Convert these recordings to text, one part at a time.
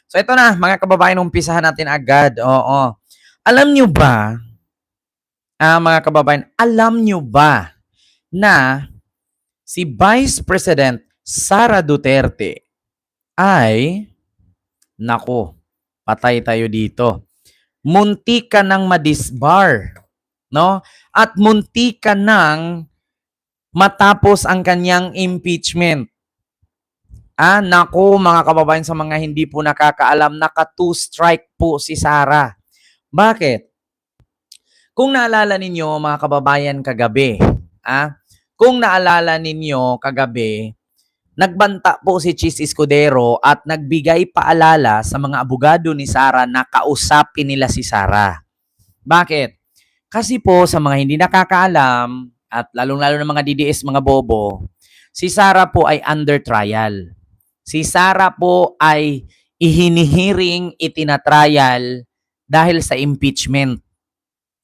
So ito na, mga kababayan, umpisahan natin agad. Oo. Alam nyo ba, mga kababayan, alam nyo ba na si Vice President Sara Duterte ay, nako, patay tayo dito. Munti ka ng madisbar, no? At munti ka ng matapos ang kanyang impeachment. Nako, mga kababayan, sa mga hindi po nakakaalam, naka-2 strike po si Sara. Bakit? Kung naalala ninyo, mga kababayan, kagabi, kung naalala ninyo kagabi, nagbanta po si Chis Escudero at nagbigay paalala sa mga abogado ni Sara na kausapin nila si Sara. Bakit? Kasi po sa mga hindi nakakaalam at lalong-lalo ng mga DDS, mga bobo, si Sara po ay under trial. Si Sara po ay ihinihiring, itinatrial dahil sa impeachment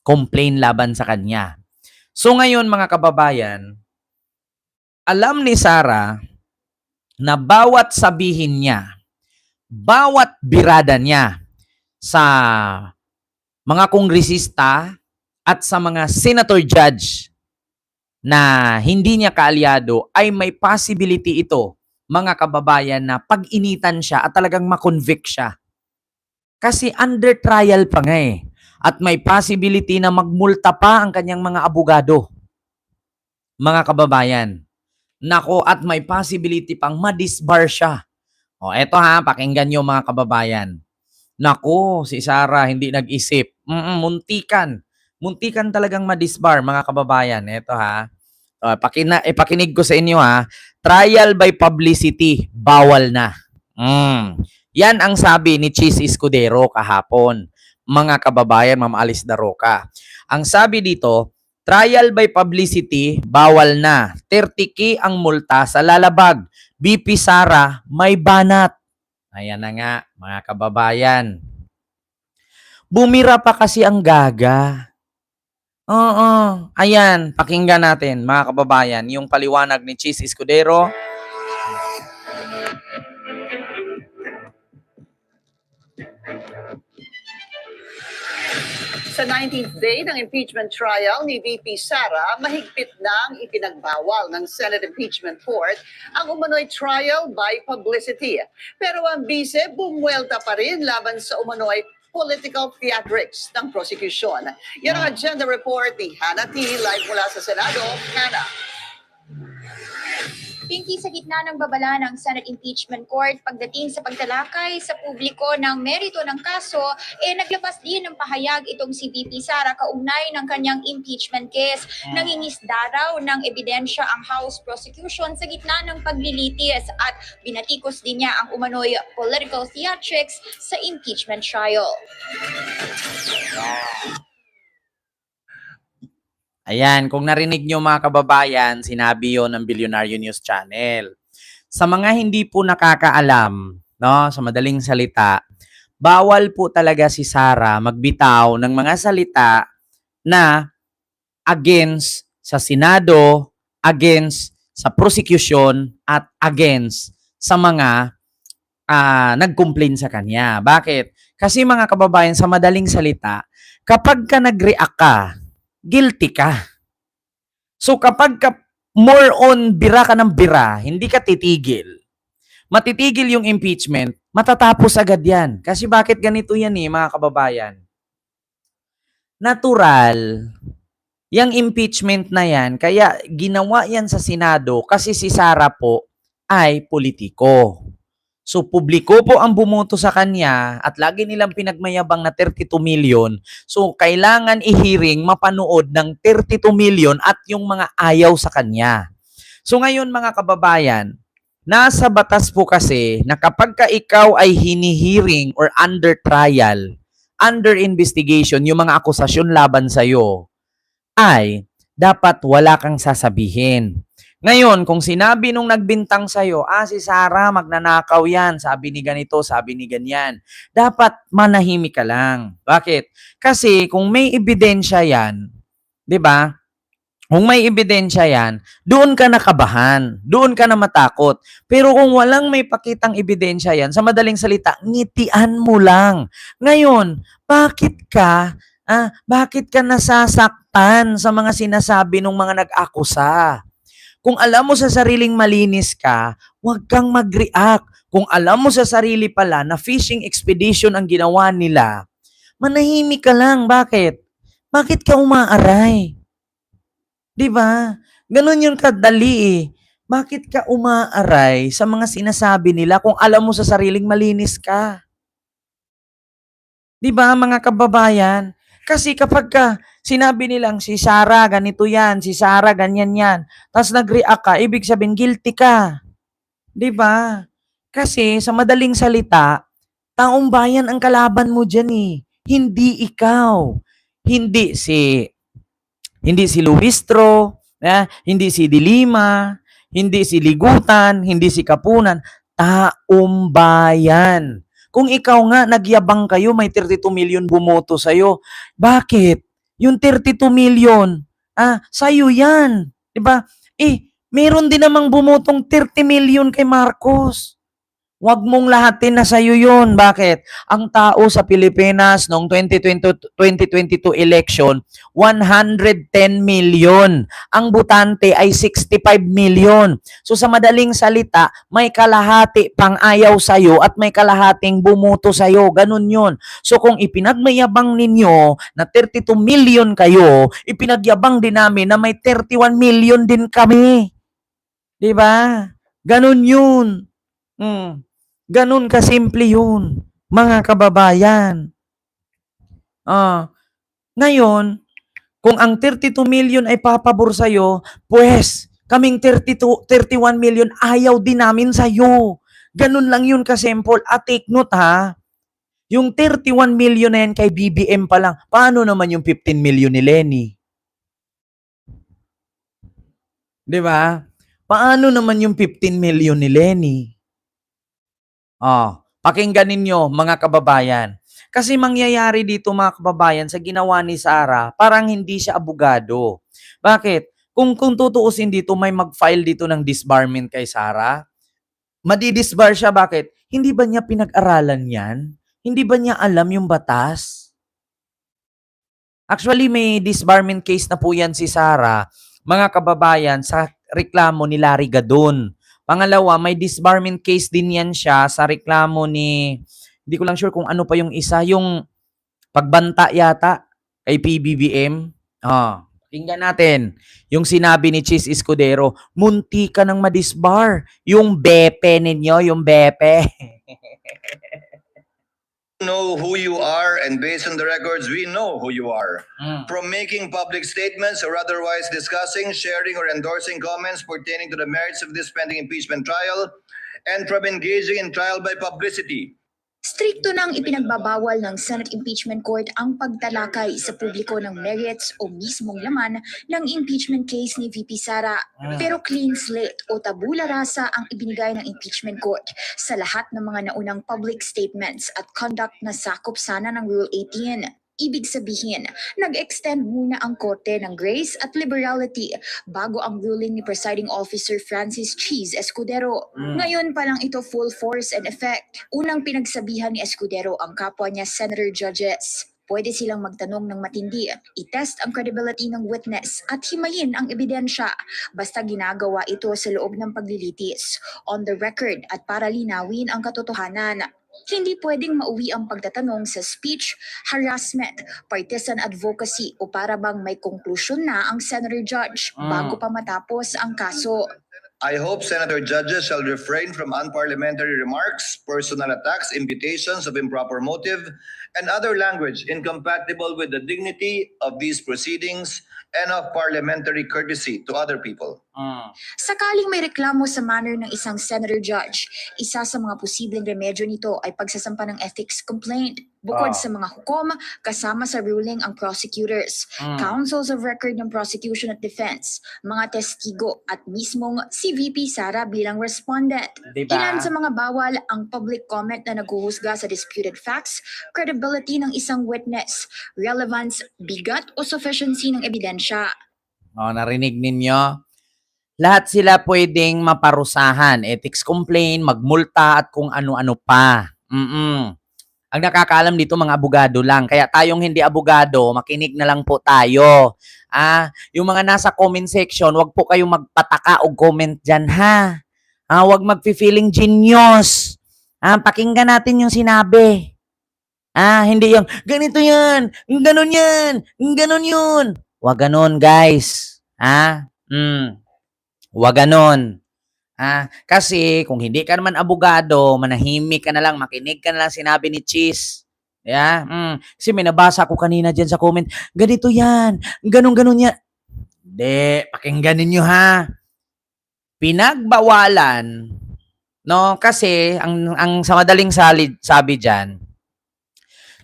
complaint laban sa kanya. So ngayon, mga kababayan, alam ni Sara na bawat sabihin niya, bawat birada niya sa mga kongresista at sa mga senator judge na hindi niya kaalyado ay may possibility ito, mga kababayan, na pag-initan siya at talagang makonvict siya. Kasi under trial pa nga eh. At may possibility na magmulta pa ang kanyang mga abogado. Mga kababayan. Nako, at may possibility pang madisbar siya. O, eto pakinggan nyo, mga kababayan. Nako, si Sara hindi nag-isip. Muntikan. Muntikan talagang madisbar, mga kababayan. Eto pakinig ko sa inyo Trial by publicity, bawal na. Yan ang sabi ni Chis Escudero kahapon. Mga kababayan, Ma'am Alice Daroca. Ang sabi dito, trial by publicity, bawal na. 30K ang multa sa lalabag. BP Sara, may banat. Ayan na nga, mga kababayan. Bumira pa kasi ang gaga. Oo, ayan, pakinggan natin, mga kababayan, yung paliwanag ni Chis Escudero. Sa 19th day ng impeachment trial ni VP Sara, mahigpit nang ipinagbawal ng Senate Impeachment Court ang umano'y trial by publicity. Pero ang bise, bumuelta pa rin laban sa umano'y political theatrics ng prosecution. Yan ang agenda report ni Hannah T. Live mula sa Senado. Hannah. Pinky, sa gitna ng babala ng Senate Impeachment Court pagdating sa pagtalakay sa publiko ng merito ng kaso, naglabas din ng pahayag itong si VP Sara kaugnay ng kanyang impeachment case. Nangingisda raw ng ebidensya ang House prosecution sa gitna ng paglilitis at binatikos din niya ang umano'y political theatrics sa impeachment trial. Ayan, kung narinig nyo, mga kababayan, sinabi yon ng Bilyonaryo News Channel. Sa mga hindi po nakakaalam, no, sa madaling salita, bawal po talaga si Sara magbitaw ng mga salita na against sa Senado, against sa prosecution, at against sa mga nag-complain sa kanya. Bakit? Kasi, mga kababayan, sa madaling salita, kapag ka nag-react ka, guilty ka. So kapag more on bira ka ng bira, hindi ka titigil, matitigil yung impeachment, matatapos agad yan. Kasi bakit ganito yan mga kababayan? Natural, yung impeachment na yan, kaya ginawa yan sa Senado kasi si Sara po ay politiko. So, publiko po ang bumoto sa kanya at lagi nilang pinagmayabang na 32 million. So, kailangan i-hearing, mapanood ng 32 million at yung mga ayaw sa kanya. So, ngayon, mga kababayan, nasa batas po kasi na kapag ka ikaw ay hinihearing or under trial, under investigation, yung mga akusasyon laban sa'yo, ay dapat wala kang sasabihin. Ngayon, kung sinabi nung nagbintang sa'yo, si Sara, magnanakaw yan, sabi ni ganito, sabi ni ganyan, dapat manahimik ka lang. Bakit? Kasi kung may ebidensya yan, di ba, Kung may ebidensya yan, doon ka nakabahan, doon ka na matakot. Pero kung walang may pakitang ebidensya yan, sa madaling salita, ngitian mo lang. Ngayon, bakit ka nasasaktan sa mga sinasabi ng mga nag-akusa? Kung alam mo sa sariling malinis ka, huwag kang mag-react. Kung alam mo sa sarili pala na fishing expedition ang ginawa nila, manahimik ka lang. Bakit? Bakit ka umaaray? 'Di ba? Gano'n 'yung kadali eh. Bakit ka umaaray sa mga sinasabi nila kung alam mo sa sariling malinis ka? 'Di ba mga kababayan? Kasi kapagka sinabi nilang si Sarah ganito 'yan, si Sarah ganyan 'yan, ta's nag-react ka, ibig sabihin guilty ka, 'di ba? Kasi sa madaling salita, taong bayan ang kalaban mo diyan eh, hindi ikaw. Hindi si Hindi si Luistro, hindi si Dilima, hindi si Ligutan, hindi si Kapunan, taong bayan. Kung ikaw nga nagyabang kayo, may 32 million bumoto sa'yo. Bakit? Yung 32 million, sa'yo yan. 'Di ba? Meron din namang bumotong 30 million kay Marcos. Huwag mong lahatin na sa'yo yun. Bakit? Ang tao sa Pilipinas noong 2022 election, 110 million. Ang botante ay 65 million. So sa madaling salita, may kalahati pang ayaw sa'yo at may kalahating bumuto sa'yo. Ganun yun. So kung ipinagmayabang ninyo na 32 million kayo, ipinagyabang din namin na may 31 million din kami. 'Di ba? Ganun yun. Ganun kasimple yun, mga kababayan. Ngayon, kung ang 32 million ay papabor sa'yo, pues, kaming 31 million ayaw din namin sa'yo. Ganun lang yun kasimple. At take note ha, yung 31 million na yan kay BBM pa lang, paano naman yung 15 million ni Lenny? 'Di ba? Paano naman yung 15 million ni Lenny? Pakinggan ninyo mga kababayan. Kasi mangyayari dito mga kababayan sa ginawa ni Sarah, parang hindi siya abogado. Bakit? Kung tutuusin dito, may mag-file dito ng disbarment kay Sarah. Madidisbar siya, bakit? Hindi ba niya pinag-aralan yan? Hindi ba niya alam yung batas? Actually, may disbarment case na po yan si Sarah, mga kababayan, sa reklamo ni Larry Gadon. Pangalawa, may disbarment case din yan siya sa reklamo ni, hindi ko lang sure kung ano pa yung isa, yung pagbanta yata kay PBBM. Tingnan natin. Yung sinabi ni Chis Escudero, munti ka nang madisbar. Yung bepe ninyo, yung bepe. Know who you are, and based on the records, we know who you are. From making public statements or otherwise discussing, sharing, or endorsing comments pertaining to the merits of this pending impeachment trial, and from engaging in trial by publicity. Strikto nang ipinagbabawal ng Senate Impeachment Court ang pagtalakay sa publiko ng merits o mismong laman ng impeachment case ni VP Sara. Pero clean slate o tabula rasa ang ibinigay ng impeachment court sa lahat ng mga naunang public statements at conduct na sakop sana ng Rule 18. Ibig sabihin, nag-extend muna ang korte ng grace at liberality bago ang ruling ni Presiding Officer Francis Cheese Escudero. Ngayon pa lang ito full force and effect. Unang pinagsabihan ni Escudero ang kapwa niya senator judges. Pwede silang magtanong ng matindi, itest ang credibility ng witness at himayin ang ebidensya basta ginagawa ito sa loob ng paglilitis, on the record at para linawin ang katotohanan. Hindi pwedeng mauwi ang pagtatanong sa speech, harassment, partisan advocacy o para bang may konklusyon na ang senator judge bago pa matapos ang kaso. I hope senator judges shall refrain from unparliamentary remarks, personal attacks, imputations of improper motive, and other language incompatible with the dignity of these proceedings and of parliamentary courtesy to other people. Sakaling may reklamo sa manner ng isang senator judge, isa sa mga posibleng remedyo nito ay pagsasampa ng ethics complaint. Bukod sa mga hukom, kasama sa ruling ang prosecutors, counsels of record ng prosecution at defense, mga testigo at mismong si VP Sara bilang respondent. Diba? Ilan sa mga bawal ang public comment na naghuhusga sa disputed facts, credibility ng isang witness, relevance, bigat o sufficiency ng ebidensya. Narinig ninyo? Lahat sila pwedeng maparusahan, ethics complaint, magmulta at kung ano-ano pa. Ang nakakaalam dito mga abogado lang. Kaya tayong hindi abogado, makinig na lang po tayo. Yung mga nasa comment section, wag po kayong magpataka o comment dyan ha. Wag magfi-feeling genius. Pakinggan natin yung sinabi. Hindi yung ganito yan, ganon yan, ganon yun. Wag ganon guys. Wag ganon. Kasi kung hindi ka naman abogado, manahimik ka na lang, makinig ka na lang sinabi ni Cheese. Yeah? Kasi may nabasa ko kanina dyan sa comment, ganito yan, ganon-ganon yan. Hindi, pakinggan ninyo ha. Pinagbawalan, no? Kasi, ang sa madaling sabi dyan,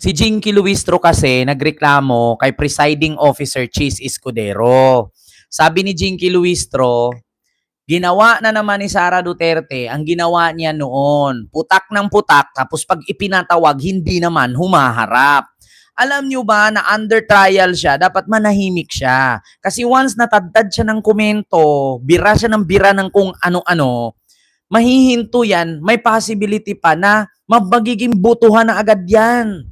si Jinky Luistro kasi nagreklamo kay Presiding Officer Cheese Escudero. Sabi ni Jinky Luistro, ginawa na naman ni Sara Duterte ang ginawa niya noon. Putak ng putak, tapos pag ipinatawag, hindi naman humaharap. Alam nyo ba na under trial siya, dapat manahimik siya. Kasi once natadtad siya ng komento, bira siya ng bira ng kung ano-ano, mahihinto yan, may possibility pa na magiging butuhan na agad yan.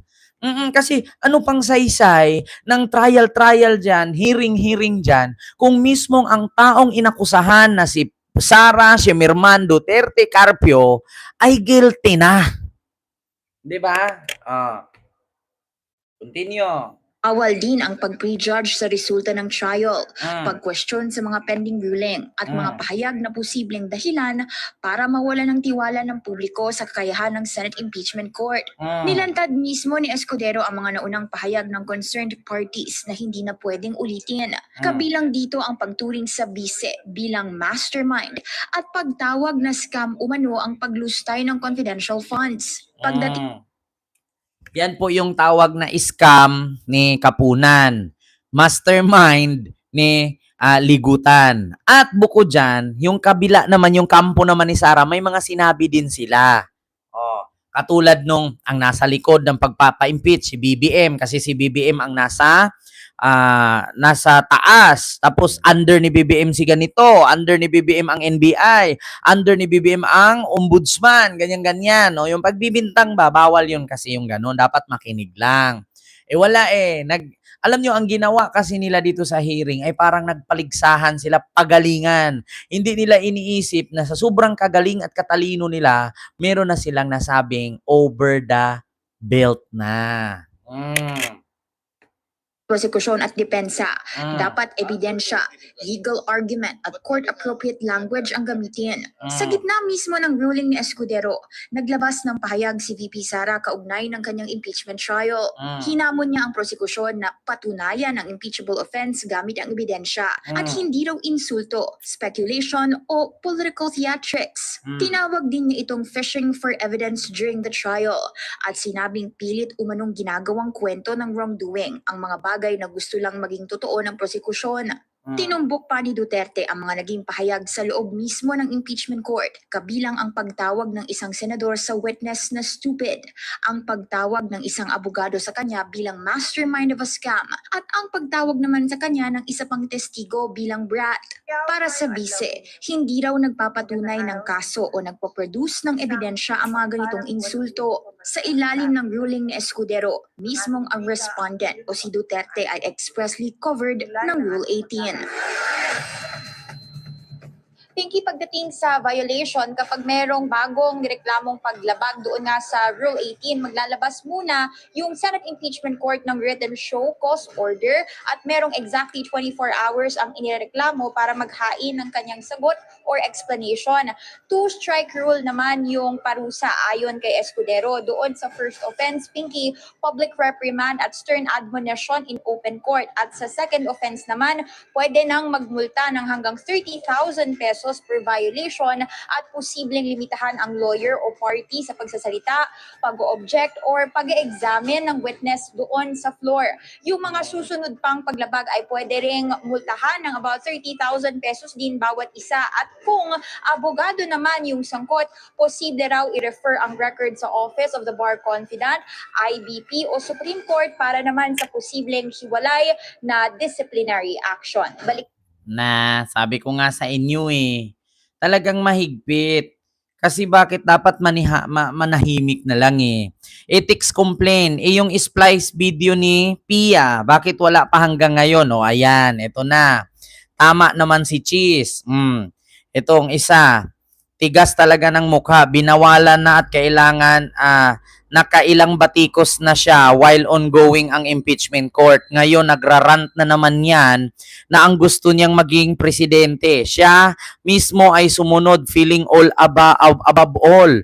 Kasi ano pang saysay ng trial dyan, hearing dyan, kung mismong ang taong inakusahan na si Sara Shemirman Duterte Carpio ay guilty na. Diba? Continue. Awal din ang pag-prejudge sa resulta ng trial, pag-question sa mga pending ruling, at mga pahayag na posibleng dahilan para mawala ng tiwala ng publiko sa kakayahan ng Senate Impeachment Court. Nilantad mismo ni Escudero ang mga naunang pahayag ng concerned parties na hindi na pwedeng ulitin. Kabilang dito ang pagturing sa bise bilang mastermind at pagtawag na scam umano ang paglustay ng confidential funds. Pagdating Yan po yung tawag na scam ni Kapunan. Mastermind ni Ligutan. At bukod dyan, yung kabila naman, yung kampo naman ni Sara, may mga sinabi din sila. Katulad nung ang nasa likod ng pagpapa-impeach, si BBM. Kasi si BBM ang nasa taas. Tapos under ni BBM si ganito, under ni BBM ang NBI, under ni BBM ang ombudsman, ganyan-ganyan. No? Yung pagbibintang ba, bawal yun kasi yung gano'n. Dapat makinig lang. Wala alam nyo, ang ginawa kasi nila dito sa hearing ay parang nagpaligsahan sila, pagalingan. Hindi nila iniisip na sa sobrang kagaling at katalino nila, meron na silang nasabing over the belt na. prosekusyon at depensa. Dapat ebidensya, legal argument at court-appropriate language ang gamitin. Sa gitna mismo ng ruling ni Escudero, naglabas ng pahayag si VP Sara kaugnay ng kanyang impeachment trial. Hinamon niya ang prosekusyon na patunayan ang impeachable offense gamit ang ebidensya at hindi raw insulto, speculation o political theatrics. Tinawag din niya itong fishing for evidence during the trial at sinabing pilit umanong ginagawang kwento ng wrongdoing ang mga bagay na gusto lang maging totoo ng prosekusyon. Tinumbok pa ni Duterte ang mga naging pahayag sa loob mismo ng impeachment court, kabilang ang pagtawag ng isang senador sa witness na stupid, ang pagtawag ng isang abogado sa kanya bilang mastermind of a scam, at ang pagtawag naman sa kanya ng isa pang testigo bilang brat. Para sa bise, hindi raw nagpapatunay ng kaso o nagpo-produce ng ebidensya ang mga ganitong insulto. Sa ilalim ng ruling ni Escudero, mismong ang respondent o si Duterte ay expressly covered ng Rule 18. Pinky, pagdating sa violation, kapag merong bagong reklamong paglabag doon nga sa Rule 18, maglalabas muna yung Senate Impeachment Court ng written show cause order at merong exactly 24 hours ang inireklamo para maghain ng kanyang sagot or explanation. Two-strike rule naman yung parusa ayon kay Escudero. Doon sa first offense, Pinky, public reprimand at stern admonition in open court. At sa second offense naman, pwede nang magmulta ng hanggang 30,000 pesos per violation at posibleng limitahan ang lawyer o party sa pagsasalita, pag-object or pag-examine ng witness doon sa floor. Yung mga susunod pang paglabag ay pwede ring multahan ng about 30,000 pesos din bawat isa. At kung abogado naman yung sangkot, posible raw i-refer ang record sa Office of the Bar Confidant, IBP o Supreme Court para naman sa posibleng hiwalay na disciplinary action. Na sabi ko nga sa inyo eh, talagang mahigpit. Kasi bakit dapat manahimik na lang eh. Ethics complaint, yung splice video ni Pia, bakit wala pa hanggang ngayon? O ayan, ito na. Tama naman si Cheese. Itong isa, tigas talaga ng mukha, binawalan na at kailangan nakailang batikos na siya while ongoing ang impeachment court. Ngayon, nagrarant na naman yan na ang gusto niyang maging presidente. Siya mismo ay sumunod, feeling all above all.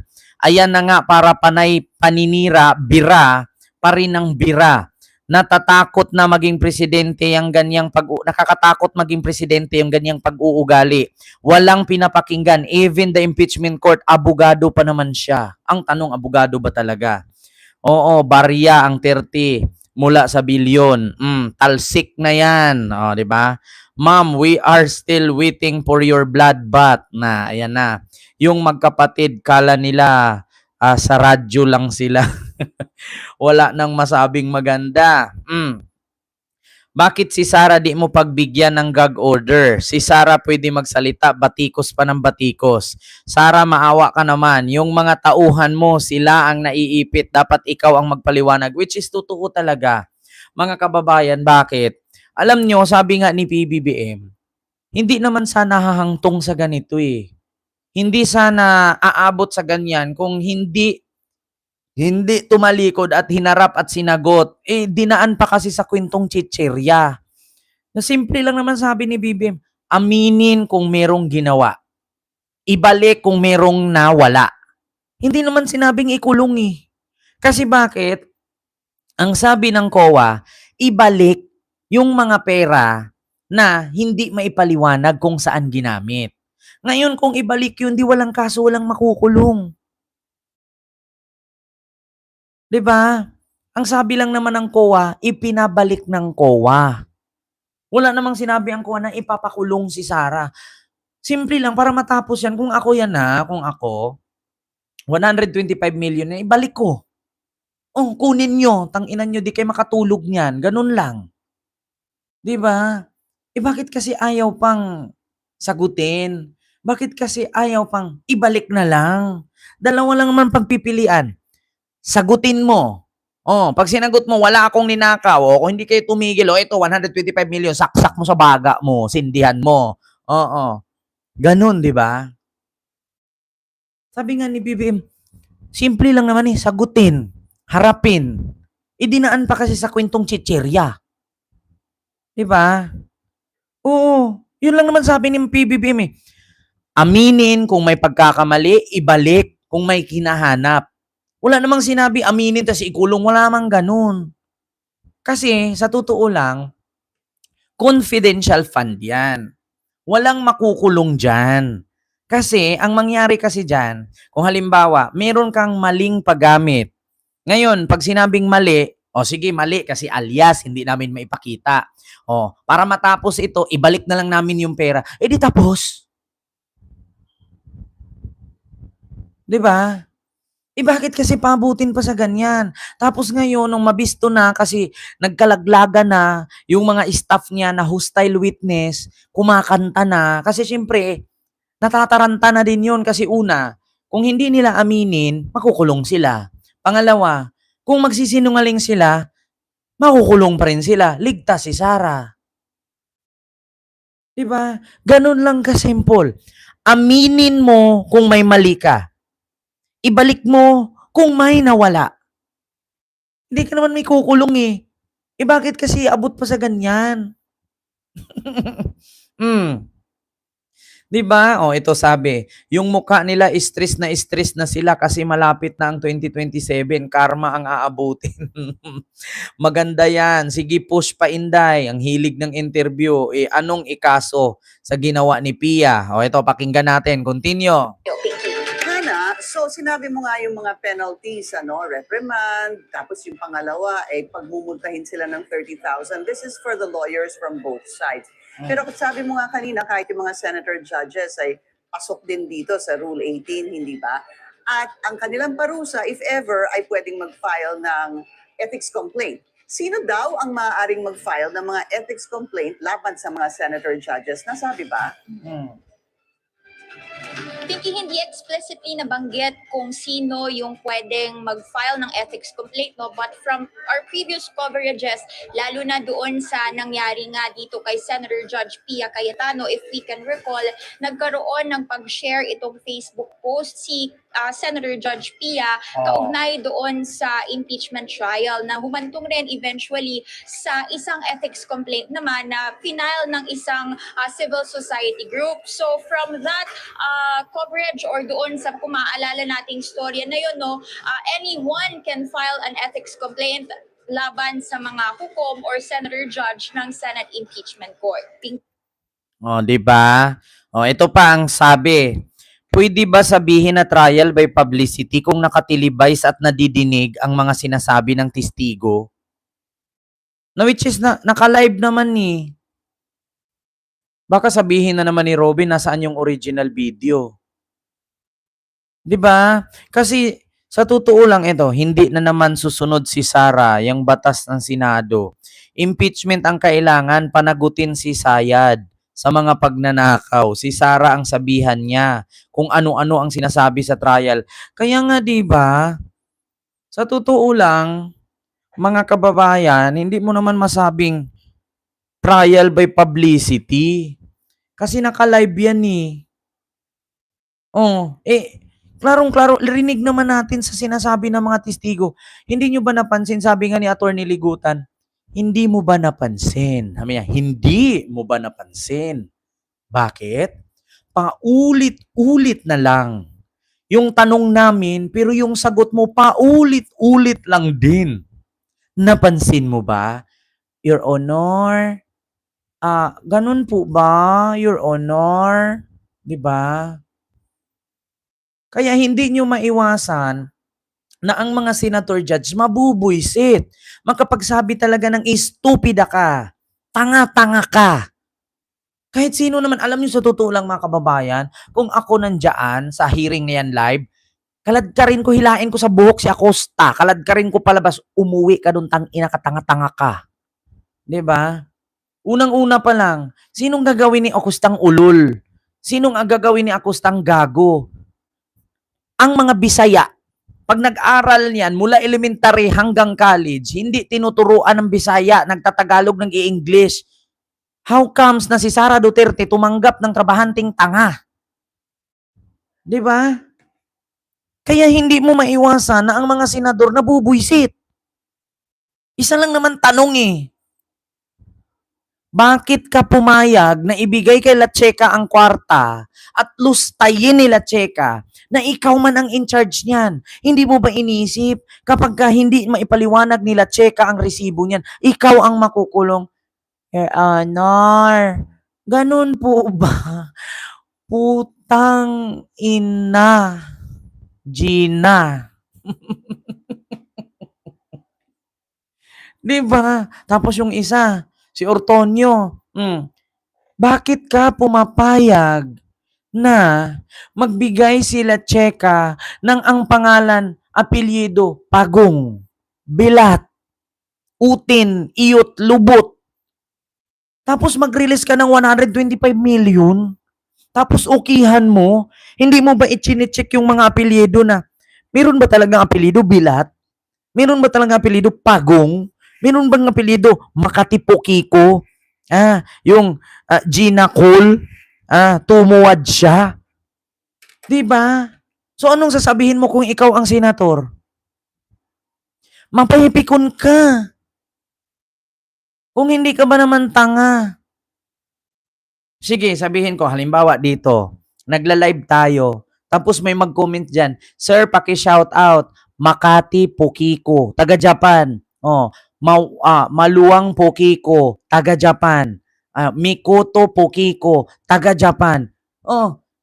Ayan na nga, para panay paninira, bira, pa rin ang bira. Natatakot na maging presidente yung ganyang nakakatakot maging presidente yung ganyang pag-uugali. Walang pinapakinggan. Even the impeachment court, abogado pa naman siya. Ang tanong, abogado ba talaga? Oo, barya ang 30 mula sa bilyon. Talsik na yan. O, di ba? Ma'am, we are still waiting for your blood bath. Na, ayan na. Yung magkapatid, kala nila sa radyo lang sila. Wala nang masabing maganda. Bakit si Sara di mo pagbigyan ng gag order? Si Sara pwede magsalita, batikos pa ng batikos. Sara, maawa ka naman. Yung mga tauhan mo, sila ang naiipit. Dapat ikaw ang magpaliwanag. Which is totoo talaga. Mga kababayan, bakit? Alam nyo, sabi nga ni PBBM, hindi naman sana hahangtong sa ganito eh. Hindi sana aabot sa ganyan kung hindi tumalikod at hinarap at sinagot. Dinaan pa kasi sa kwentong chicherya. Na simple lang naman sabi ni BBM, aminin kung merong ginawa. Ibalik kung merong nawala. Hindi naman sinabing ikulong eh. Kasi bakit? Ang sabi ng COA, ibalik yung mga pera na hindi maipaliwanag kung saan ginamit. Ngayon kung ibalik yun, di walang kaso, walang makukulong. 'Di ba? Ang sabi lang naman ng COA, ipinabalik ng COA. Wala namang sinabi ang COA na ipapakulong si Sara. Simple lang para matapos yan. Kung ako yan kung ako, 125 million na ibalik ko. Oh, kunin nyo, tanginan nyo, di kayo makatulog niyan. Ganun lang. 'Di ba? Bakit kasi ayaw pang sagutin? Bakit kasi ayaw pang ibalik na lang? Dalawa lang naman pagpipilian. Sagutin mo. Oh, pag sinagot mo, wala akong ninakaw, o kung hindi kayo tumigil, ito, 125 million, saksak mo sa baga mo, sindihan mo. Oo. Ganun, di ba? Sabi nga ni BBM, simple lang naman sagutin, harapin. Idinaan pa kasi sa kwentong chicherya. Di ba? Oo. Yun lang naman sabi ni PBBM Aminin kung may pagkakamali, ibalik kung may kinahanap. Wala namang sinabi aminin tas ikulong, wala namang ganun. Kasi sa totoo lang, confidential fund yan. Walang makukulong dyan. Kasi ang mangyari kasi dyan, kung halimbawa, meron kang maling paggamit. Ngayon, pag sinabing mali, sige mali kasi alias, hindi namin maipakita. Para matapos ito, ibalik na lang namin yung pera. Di tapos. 'Di ba? Bakit kasi pabutin pa sa ganyan? Tapos ngayon, nung mabisto na kasi nagkalaglaga na yung mga staff niya na hostile witness, kumakanta na. Kasi syempre, natataranta na din yun kasi una, kung hindi nila aminin, makukulong sila. Pangalawa, kung magsisinungaling sila, makukulong pa rin sila. Ligtas si Sara. 'Di ba? Ganun lang kasimple. Aminin mo kung may mali ka. Ibalik mo kung may nawala. Hindi ka naman may kukulong eh. Bakit kasi abot pa sa ganyan? 'Di ba? Ito sabi, yung mukha nila stress na sila kasi malapit na ang 2027, karma ang aabutin. Maganda 'yan. Sige, push pa Inday. Ang hilig ng interview, anong ikaso sa ginawa ni Pia? Ito pakinggan natin. Continue. Hana, so sinabi mo nga yung mga penalties, reprimand, tapos yung pangalawa ay pagmumultahin sila ng 30,000. This is for the lawyers from both sides. Pero sabi mo nga kanina, kahit yung mga senator judges ay pasok din dito sa Rule 18, hindi ba? At ang kanilang parusa, if ever, ay pwedeng mag-file ng ethics complaint. Sino daw ang maaaring mag-file ng mga ethics complaint laban sa mga senator judges? Nasabi ba? Pinky, hindi explicitly nabanggit kung sino yung pwedeng mag-file ng ethics complaint, no? But from our previous coverages, lalo na doon sa nangyari nga dito kay Senator Judge Pia Cayetano, if we can recall, nagkaroon ng pag-share itong Facebook post si Senator Judge Pia kaugnay doon sa impeachment trial na humantong rin eventually sa isang ethics complaint naman na final ng isang civil society group. So from that coverage or doon sa kung maaalala nating storya na yun, no, anyone can file an ethics complaint laban sa mga hukom or senator judge ng Senate Impeachment Court. O, di ba? O, ito pa ang sabi. Pwede ba sabihin na trial by publicity kung nakatelevised at nadidinig ang mga sinasabi ng testigo? Na which is naka-live naman ni. Baka sabihin na naman ni Robin nasaan yung original video. 'Di ba? Kasi sa totoo lang ito, hindi na naman susunod si Sara yung batas ng Senado. Impeachment ang kailangan, panagutin si Sayad sa mga pagnanakaw. Si Sara ang sabihan niya kung ano-ano ang sinasabi sa trial. Kaya nga 'di ba? Sa totoo lang, mga kababayan, hindi mo naman masabing trial by publicity. Kasi naka-live yan eh. Oh, klarong-klaro, rinig naman natin sa sinasabi ng mga testigo. Hindi nyo ba napansin, sabi nga ni Atty. Ligutan, hindi mo ba napansin? Sabi niya, hindi mo ba napansin? Bakit? Paulit-ulit na lang yung tanong namin, pero yung sagot mo paulit-ulit lang din. Napansin mo ba? Your Honor, ganun po ba, Your Honor? 'Di ba? Kaya hindi nyo maiwasan na ang mga senator judge mabubuisit. Makapagsabi talaga ng estupida ka, tanga-tanga ka. Kahit sino naman, alam nyo sa totoo lang mga kababayan, kung ako nandiyan sa hearing na yan live, kalad ka rin ko, hilain ko sa buhok si Acosta, kalad ka rin ko palabas, umuwi ka doon, tang-ina ka, tanga-tanga ka. 'Di ba? Unang-una pa lang, sinong gagawin ni Acostang ulol? Sinong ang gagawin ni Acostang gago? Ang mga Bisaya, pag nag-aral niyan mula elementary hanggang college, hindi tinuturuan ng Bisaya, nagtatagalog ng i-English. How comes na si Sara Duterte tumanggap ng trabahanting tanga? 'Di ba? Kaya hindi mo maiwasan na ang mga senador nabubuisit. Isa lang naman tanong eh. Bakit ka pumayag na ibigay kay Lacheca ang kwarta at lustayin ni Lacheca na ikaw man ang in charge niyan? Hindi mo ba iniisip kapag hindi maipaliwanag ni Lacheca ang resibo niyan, ikaw ang makukulong? Your Honor, ganun po ba? Putang ina, Gina. Di ba? Tapos yung isa, si Ortonio, bakit ka pumapayag na magbigay sila Checa ng ang pangalan, apelyido, Pagong, Bilat, Utin, Iyot, Lubot. Tapos mag-release ka ng 125 million, tapos ukihan mo, hindi mo ba i-check yung mga apelyido na, meron ba talagang apelyido Bilat? Meron ba talagang apelyido Pagong? Meron bang apelyido Makati Pukiko? Yung Gina Cole, tumuwad siya. 'Di ba? So anong sasabihin mo kung ikaw ang senator? Mapahipikon ka. Kung hindi ka ba naman tanga? Sige, sabihin ko, halimbawa dito, nagla-live tayo, tapos may mag-comment dyan, Sir, paki-shout out, Makati Pukiko, taga Japan. Maluwang Pukiko, taga Japan. Mikoto Pukiko, taga Japan.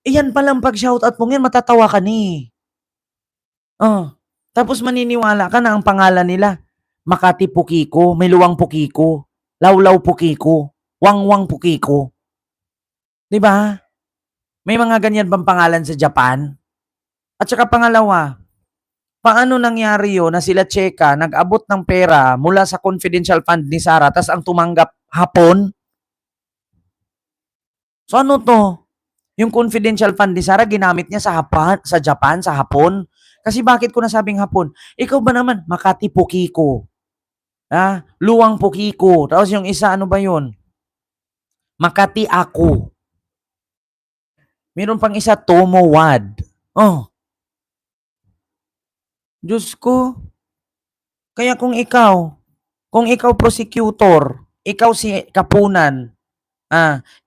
Iyan palang pag-shoutout mo ngayon, matatawa ka ni. Tapos maniniwala ka na ang pangalan nila, Makati Pukiko, Miluwang Pukiko, Lawlaw Pukiko, Wangwang Pukiko. 'Di ba? May mga ganyan bang pangalan sa Japan? At saka pangalawa, Paano nangyari yun na sila Cheka nag-abot ng pera mula sa confidential fund ni Sara tas ang tumanggap Hapon? So ano to? Yung confidential fund ni Sara ginamit niya sa Japan, sa Hapon? Kasi bakit ko nasabing Hapon? Ikaw ba naman, Makati Pukiko. Luwang Pukiko. Tapos yung isa, ano ba yun? Makati Ako. Meron pang isa, Tomowad. Oh. Diyos ko. Kaya kung ikaw prosecutor, ikaw si Kapunan,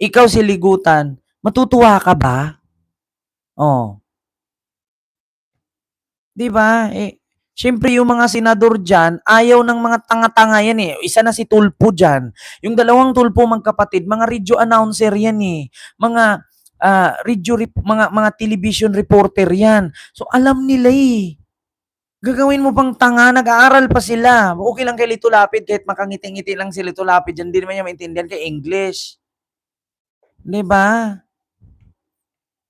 ikaw si Ligutan, matutuwa ka ba? Oh. 'Di ba? Siyempre yung mga senador diyan, ayaw ng mga tanga-tanga yan eh. Isa na si Tulpo diyan. Yung dalawang Tulpo magkapatid, mga radio announcer yan eh. Mga mga television reporter yan. So alam nila eh. Gagawin mo pang tanga, nag-aaral pa sila. Okay lang kay Lito Lapid, kahit makangiti-ngiti lang si Lito Lapid, dyan, hindi naman niya maintindihan kay English. Di ba?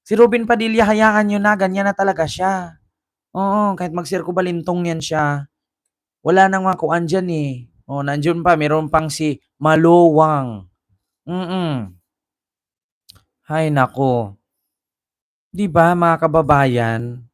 Si Robin Padilla, hayaan nyo na, ganyan na talaga siya. Oo, kahit mag-sirko balintong yan siya. Wala nang makuan dyan eh. Nandiyon pa, meron pang si Maluwang. Hay nako. Di ba, mga kababayan?